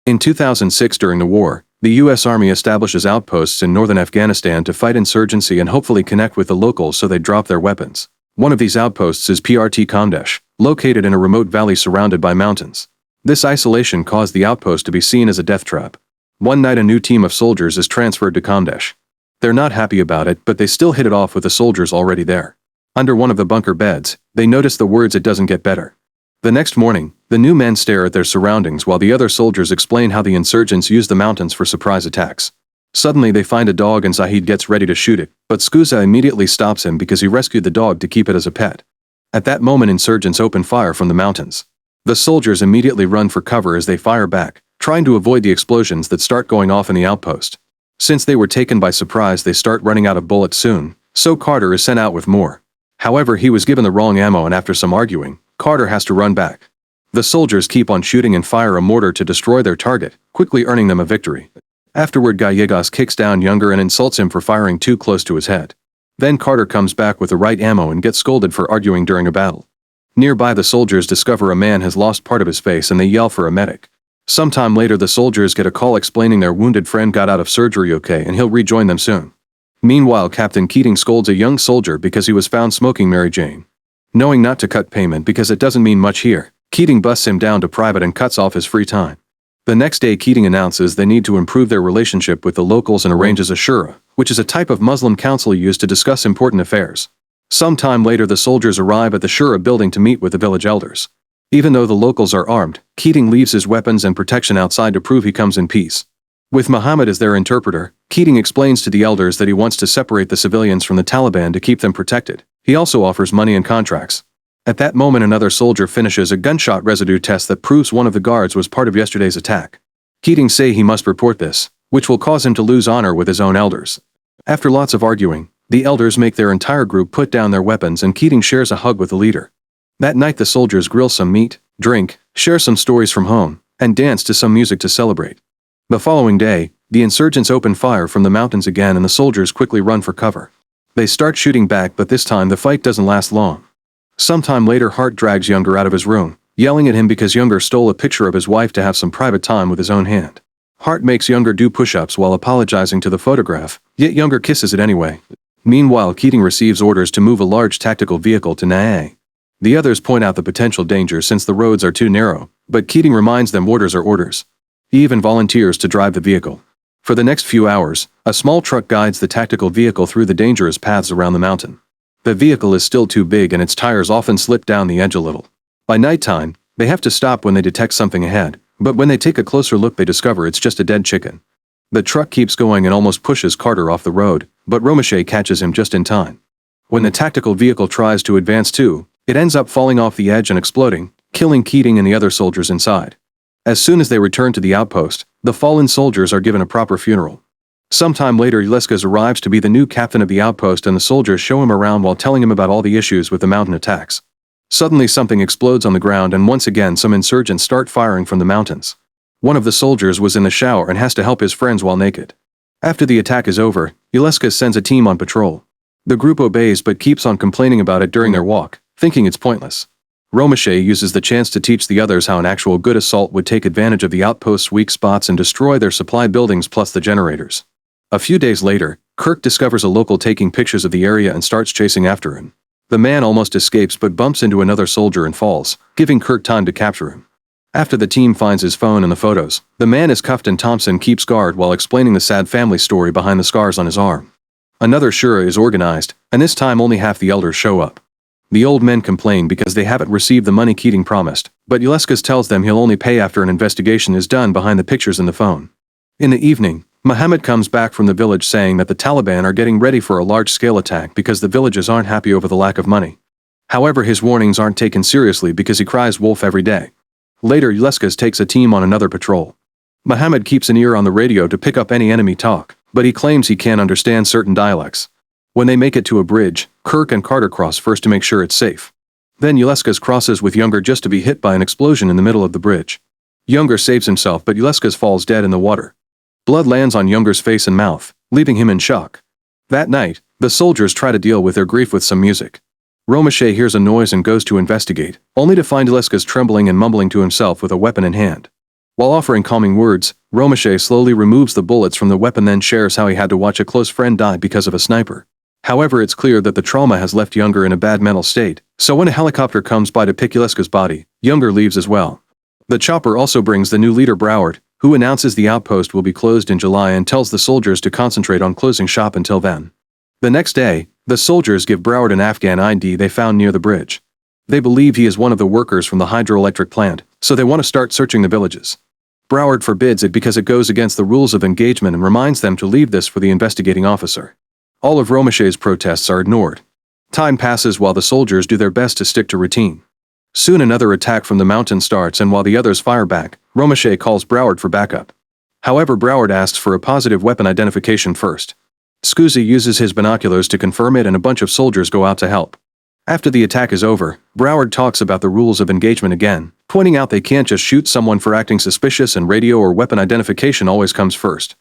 In 2006 during the war, the U.S. Army establishes outposts in northern Afghanistan to fight insurgency and hopefully connect with the locals so they drop their weapons. One of these outposts is PRT Kamdesh, located in a remote valley surrounded by mountains. This isolation caused the outpost to be seen as a death trap. One night a new team of soldiers is transferred to Kamdesh. They're not happy about it, but they still hit it off with the soldiers already there. Under one of the bunker beds, they notice the words "it doesn't get better." The next morning, the new men stare at their surroundings while the other soldiers explain how the insurgents use the mountains for surprise attacks. Suddenly they find a dog and Zahid gets ready to shoot it, but Skuza immediately stops him because he rescued the dog to keep it as a pet. At that moment insurgents open fire from the mountains. The soldiers immediately run for cover as they fire back, trying to avoid the explosions that start going off in the outpost. Since they were taken by surprise, they start running out of bullets soon, so Carter is sent out with more. However, he was given the wrong ammo and after some arguing, Carter has to run back. The soldiers keep on shooting and fire a mortar to destroy their target, quickly earning them a victory. Afterward, Gallegos kicks down Younger and insults him for firing too close to his head. Then Carter comes back with the right ammo and gets scolded for arguing during a battle. Nearby, the soldiers discover a man has lost part of his face and they yell for a medic. Sometime later, the soldiers get a call explaining their wounded friend got out of surgery okay and he'll rejoin them soon. Meanwhile, Captain Keating scolds a young soldier because he was found smoking Mary Jane. Knowing not to cut payment because it doesn't mean much here, Keating busts him down to private and cuts off his free time. The next day, Keating announces they need to improve their relationship with the locals and arranges a shura, which is a type of Muslim council used to discuss important affairs. Sometime later, the soldiers arrive at the shura building to meet with the village elders. Even though the locals are armed, Keating leaves his weapons and protection outside to prove he comes in peace. With Muhammad as their interpreter, Keating explains to the elders that he wants to separate the civilians from the Taliban to keep them protected. He also offers money and contracts. At that moment, another soldier finishes a gunshot residue test that proves one of the guards was part of yesterday's attack. Keating says he must report this, which will cause him to lose honor with his own elders. After lots of arguing, the elders make their entire group put down their weapons and Keating shares a hug with the leader. That night the soldiers grill some meat, drink, share some stories from home, and dance to some music to celebrate. The following day, the insurgents open fire from the mountains again and the soldiers quickly run for cover. They start shooting back, but this time the fight doesn't last long. Sometime later, Hart drags Younger out of his room, yelling at him because Younger stole a picture of his wife to have some private time with his own hand. Hart makes Younger do push-ups while apologizing to the photograph, yet Younger kisses it anyway. Meanwhile, Keating receives orders to move a large tactical vehicle to Nae. The others point out the potential danger since the roads are too narrow, but Keating reminds them orders are orders. He even volunteers to drive the vehicle. For the next few hours, a small truck guides the tactical vehicle through the dangerous paths around the mountain. The vehicle is still too big and its tires often slip down the edge a little. By nighttime, they have to stop when they detect something ahead, but when they take a closer look they discover it's just a dead chicken. The truck keeps going and almost pushes Carter off the road, but Romache catches him just in time. When the tactical vehicle tries to advance too, it ends up falling off the edge and exploding, killing Keating and the other soldiers inside. As soon as they return to the outpost, the fallen soldiers are given a proper funeral. Sometime later, Ulescas arrives to be the new captain of the outpost and the soldiers show him around while telling him about all the issues with the mountain attacks. Suddenly something explodes on the ground and once again some insurgents start firing from the mountains. One of the soldiers was in the shower and has to help his friends while naked. After the attack is over, Ulescas sends a team on patrol. The group obeys but keeps on complaining about it during their walk, thinking it's pointless. Romache uses the chance to teach the others how an actual good assault would take advantage of the outpost's weak spots and destroy their supply buildings plus the generators. A few days later, Kirk discovers a local taking pictures of the area and starts chasing after him. The man almost escapes but bumps into another soldier and falls, giving Kirk time to capture him. After the team finds his phone and the photos, the man is cuffed and Thompson keeps guard while explaining the sad family story behind the scars on his arm. Another shura is organized, and this time only half the elders show up. The old men complain because they haven't received the money Keating promised, but Ulescas tells them he'll only pay after an investigation is done behind the pictures in the phone. In the evening, Muhammad comes back from the village saying that the Taliban are getting ready for a large-scale attack because the villagers aren't happy over the lack of money. However, his warnings aren't taken seriously because he cries wolf every day. Later, Ulescas takes a team on another patrol. Muhammad keeps an ear on the radio to pick up any enemy talk, but he claims he can't understand certain dialects. When they make it to a bridge, Kirk and Carter cross first to make sure it's safe. Then Ulescas crosses with Younger just to be hit by an explosion in the middle of the bridge. Younger saves himself but Ulescas falls dead in the water. Blood lands on Younger's face and mouth, leaving him in shock. That night, the soldiers try to deal with their grief with some music. Romache hears a noise and goes to investigate, only to find Ulescas trembling and mumbling to himself with a weapon in hand. While offering calming words, Romesha slowly removes the bullets from the weapon, then shares how he had to watch a close friend die because of a sniper. However, it's clear that the trauma has left Younger in a bad mental state, so when a helicopter comes by to pick Yuleska's body, Younger leaves as well. The chopper also brings the new leader Broward, who announces the outpost will be closed in July and tells the soldiers to concentrate on closing shop until then. The next day, the soldiers give Broward an Afghan ID they found near the bridge. They believe he is one of the workers from the hydroelectric plant, so they want to start searching the villages. Broward forbids it because it goes against the rules of engagement and reminds them to leave this for the investigating officer. All of Romesha's protests are ignored. Time passes while the soldiers do their best to stick to routine. Soon another attack from the mountain starts, and while the others fire back, Romesha calls Broward for backup. However, Broward asks for a positive weapon identification first. Scuzzi uses his binoculars to confirm it, and a bunch of soldiers go out to help. After the attack is over, Broward talks about the rules of engagement again, pointing out they can't just shoot someone for acting suspicious, and radio or weapon identification always comes first.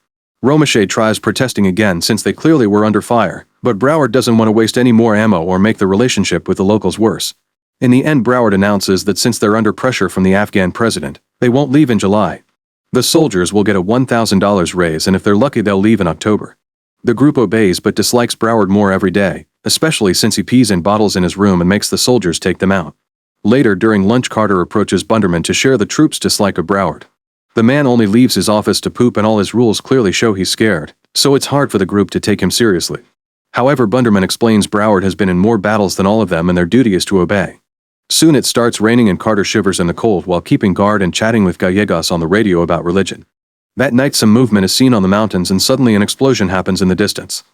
Romesha tries protesting again since they clearly were under fire, but Broward doesn't want to waste any more ammo or make the relationship with the locals worse. In the end, Broward announces that since they're under pressure from the Afghan president, they won't leave in July. The soldiers will get a $1,000 raise, and if they're lucky they'll leave in October. The group obeys but dislikes Broward more every day, especially since he pees in bottles in his room and makes the soldiers take them out. Later during lunch, Carter approaches Bunderman to share the troops' dislike of Broward. The man only leaves his office to poop, and all his rules clearly show he's scared, so it's hard for the group to take him seriously. However, Bunderman explains Broward has been in more battles than all of them and their duty is to obey. Soon it starts raining and Carter shivers in the cold while keeping guard and chatting with Gallegos on the radio about religion. That night some movement is seen on the mountains and suddenly an explosion happens in the distance.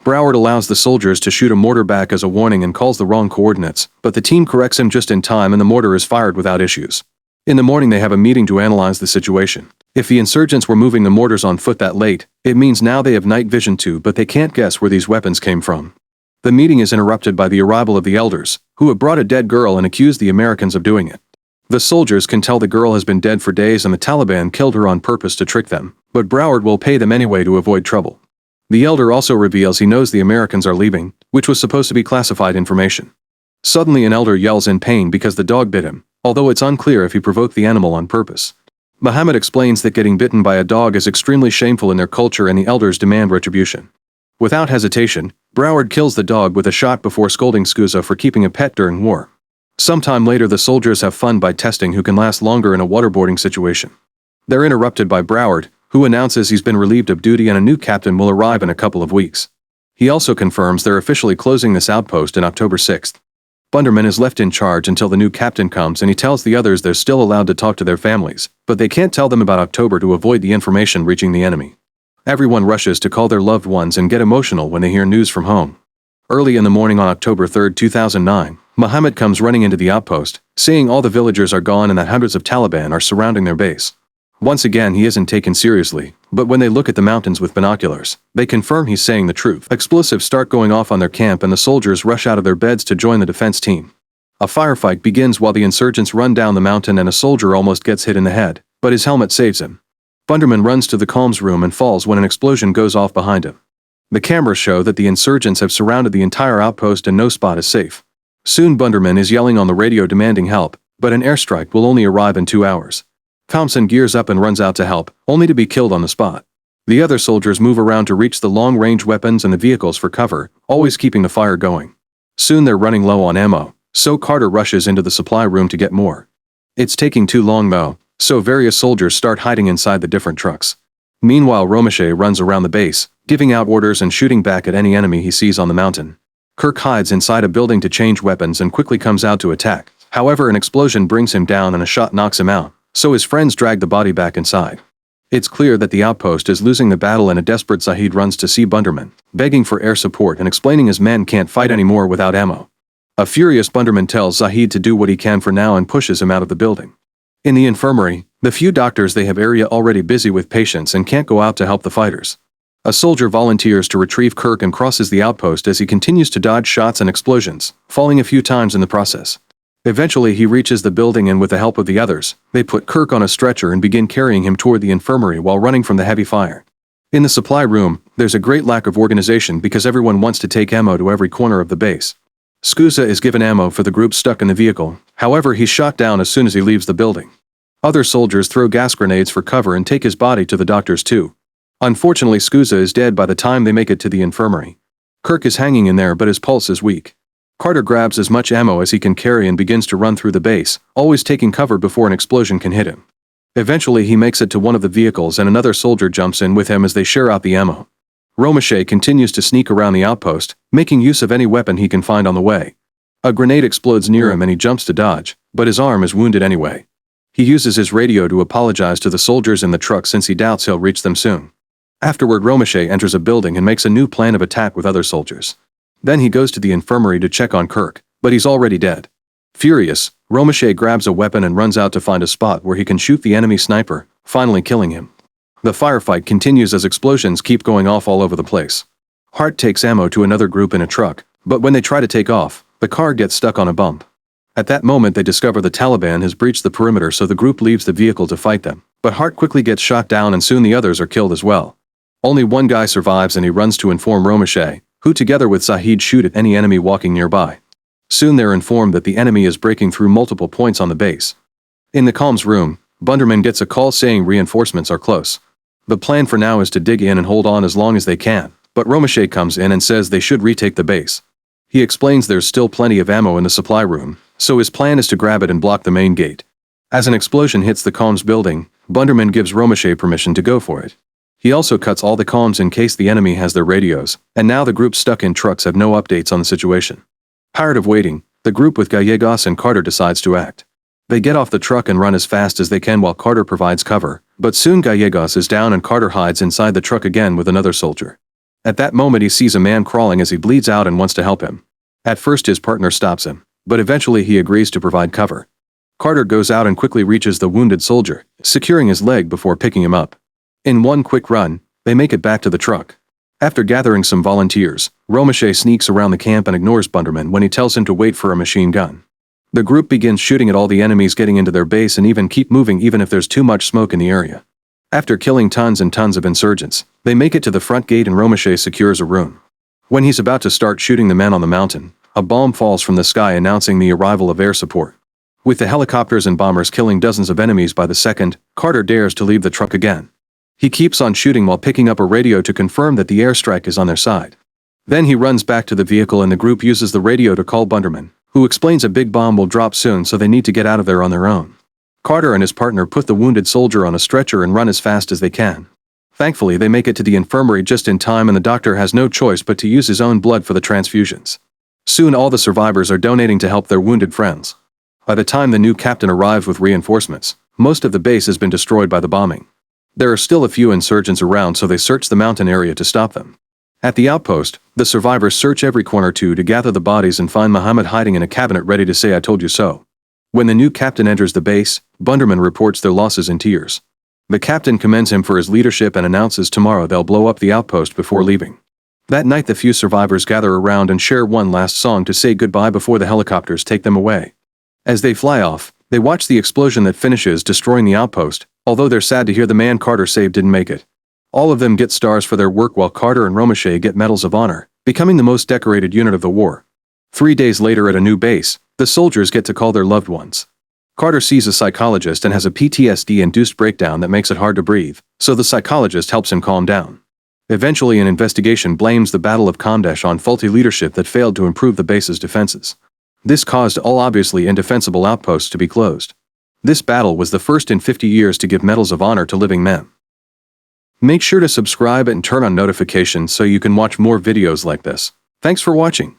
Broward allows the soldiers to shoot a mortar back as a warning and calls the wrong coordinates, but the team corrects him just in time and the mortar is fired without issues. In the morning they have a meeting to analyze the situation. If the insurgents were moving the mortars on foot that late, it means now they have night vision too, but they can't guess where these weapons came from. The meeting is interrupted by the arrival of the elders, who have brought a dead girl and accuse the Americans of doing it. The soldiers can tell the girl has been dead for days and the Taliban killed her on purpose to trick them, but Broward will pay them anyway to avoid trouble. The elder also reveals he knows the Americans are leaving, which was supposed to be classified information. Suddenly an elder yells in pain because the dog bit him, although it's unclear if he provoked the animal on purpose. Muhammad explains that getting bitten by a dog is extremely shameful in their culture and the elders demand retribution. Without hesitation, Broward kills the dog with a shot before scolding Scuzzi for keeping a pet during war. Sometime later the soldiers have fun by testing who can last longer in a waterboarding situation. They're interrupted by Broward, who announces he's been relieved of duty and a new captain will arrive in a couple of weeks. He also confirms they're officially closing this outpost on October 6th. Bunderman is left in charge until the new captain comes and he tells the others they're still allowed to talk to their families, but they can't tell them about October to avoid the information reaching the enemy. Everyone rushes to call their loved ones and get emotional when they hear news from home. Early in the morning on October 3, 2009, Muhammad comes running into the outpost, saying all the villagers are gone and that hundreds of Taliban are surrounding their base. Once again he isn't taken seriously, but when they look at the mountains with binoculars, they confirm he's saying the truth. Explosives start going off on their camp and the soldiers rush out of their beds to join the defense team. A firefight begins while the insurgents run down the mountain and a soldier almost gets hit in the head, but his helmet saves him. Bunderman runs to the comms room and falls when an explosion goes off behind him. The cameras show that the insurgents have surrounded the entire outpost and no spot is safe. Soon Bunderman is yelling on the radio demanding help, but an airstrike will only arrive in 2 hours. Thompson gears up and runs out to help, only to be killed on the spot. The other soldiers move around to reach the long-range weapons and the vehicles for cover, always keeping the fire going. Soon they're running low on ammo, so Carter rushes into the supply room to get more. It's taking too long though, so various soldiers start hiding inside the different trucks. Meanwhile Romesha runs around the base, giving out orders and shooting back at any enemy he sees on the mountain. Kirk hides inside a building to change weapons and quickly comes out to attack. However, an explosion brings him down and a shot knocks him out, so his friends drag the body back inside. It's clear that the outpost is losing the battle and a desperate Zahid runs to see Bunderman, begging for air support and explaining his men can't fight anymore without ammo. A furious Bunderman tells Zahid to do what he can for now and pushes him out of the building. In the infirmary, the few doctors they have area already busy with patients and can't go out to help the fighters. A soldier volunteers to retrieve Kirk and crosses the outpost as he continues to dodge shots and explosions, falling a few times in the process. Eventually he reaches the building and with the help of the others, they put Kirk on a stretcher and begin carrying him toward the infirmary while running from the heavy fire. In the supply room, there's a great lack of organization because everyone wants to take ammo to every corner of the base. Scuzzi is given ammo for the group stuck in the vehicle, however he's shot down as soon as he leaves the building. Other soldiers throw gas grenades for cover and take his body to the doctors too. Unfortunately, Skuza is dead by the time they make it to the infirmary. Kirk is hanging in there, but his pulse is weak. Carter grabs as much ammo as he can carry and begins to run through the base, always taking cover before an explosion can hit him. Eventually he makes it to one of the vehicles and another soldier jumps in with him as they share out the ammo. Romeshay continues to sneak around the outpost, making use of any weapon he can find on the way. A grenade explodes near him and he jumps to dodge, but his arm is wounded anyway. He uses his radio to apologize to the soldiers in the truck since he doubts he'll reach them soon. Afterward, Romeshay enters a building and makes a new plan of attack with other soldiers. Then he goes to the infirmary to check on Kirk, but he's already dead. Furious, Romeshay grabs a weapon and runs out to find a spot where he can shoot the enemy sniper, finally killing him. The firefight continues as explosions keep going off all over the place. Hart takes ammo to another group in a truck, but when they try to take off, the car gets stuck on a bump. At that moment they discover the Taliban has breached the perimeter, so the group leaves the vehicle to fight them, but Hart quickly gets shot down and soon the others are killed as well. Only one guy survives and he runs to inform Romeshay, who together with Zahid shoot at any enemy walking nearby. Soon they're informed that the enemy is breaking through multiple points on the base. In the comms room, Bunderman gets a call saying reinforcements are close. The plan for now is to dig in and hold on as long as they can, but Romeshay comes in and says they should retake the base. He explains there's still plenty of ammo in the supply room, so his plan is to grab it and block the main gate. As an explosion hits the comms building, Bunderman gives Romeshay permission to go for it. He also cuts all the comms in case the enemy has their radios, and now the group stuck in trucks have no updates on the situation. Tired of waiting, the group with Gallegos and Carter decides to act. They get off the truck and run as fast as they can while Carter provides cover, but soon Gallegos is down and Carter hides inside the truck again with another soldier. At that moment he sees a man crawling as he bleeds out and wants to help him. At first his partner stops him, but eventually he agrees to provide cover. Carter goes out and quickly reaches the wounded soldier, securing his leg before picking him up. In one quick run, they make it back to the truck. After gathering some volunteers, Romeshay sneaks around the camp and ignores Bunderman when he tells him to wait for a machine gun. The group begins shooting at all the enemies getting into their base and even keep moving even if there's too much smoke in the area. After killing tons and tons of insurgents, they make it to the front gate and Romeshay secures a room. When he's about to start shooting the men on the mountain, a bomb falls from the sky announcing the arrival of air support. With the helicopters and bombers killing dozens of enemies by the second, Carter dares to leave the truck again. He keeps on shooting while picking up a radio to confirm that the airstrike is on their side. Then he runs back to the vehicle and the group uses the radio to call Bunderman, who explains a big bomb will drop soon so they need to get out of there on their own. Carter and his partner put the wounded soldier on a stretcher and run as fast as they can. Thankfully they make it to the infirmary just in time and the doctor has no choice but to use his own blood for the transfusions. Soon all the survivors are donating to help their wounded friends. By the time the new captain arrives with reinforcements, most of the base has been destroyed by the bombing. There are still a few insurgents around, so they search the mountain area to stop them. At the outpost, the survivors search every corner to gather the bodies and find Muhammad hiding in a cabinet ready to say "I told you so." When the new captain enters the base, Bunderman reports their losses in tears. The captain commends him for his leadership and announces tomorrow they'll blow up the outpost before leaving. That night the few survivors gather around and share one last song to say goodbye before the helicopters take them away. As they fly off, they watch the explosion that finishes destroying the outpost, although they're sad to hear the man Carter saved didn't make it. All of them get stars for their work while Carter and Romeshay get medals of honor, becoming the most decorated unit of the war. 3 days later at a new base, the soldiers get to call their loved ones. Carter sees a psychologist and has a PTSD-induced breakdown that makes it hard to breathe, so the psychologist helps him calm down. Eventually an investigation blames the Battle of Kamdesh on faulty leadership that failed to improve the base's defenses. This caused all obviously indefensible outposts to be closed. This battle was the first in 50 years to give medals of honor to living men. Make sure to subscribe and turn on notifications so you can watch more videos like this. Thanks for watching.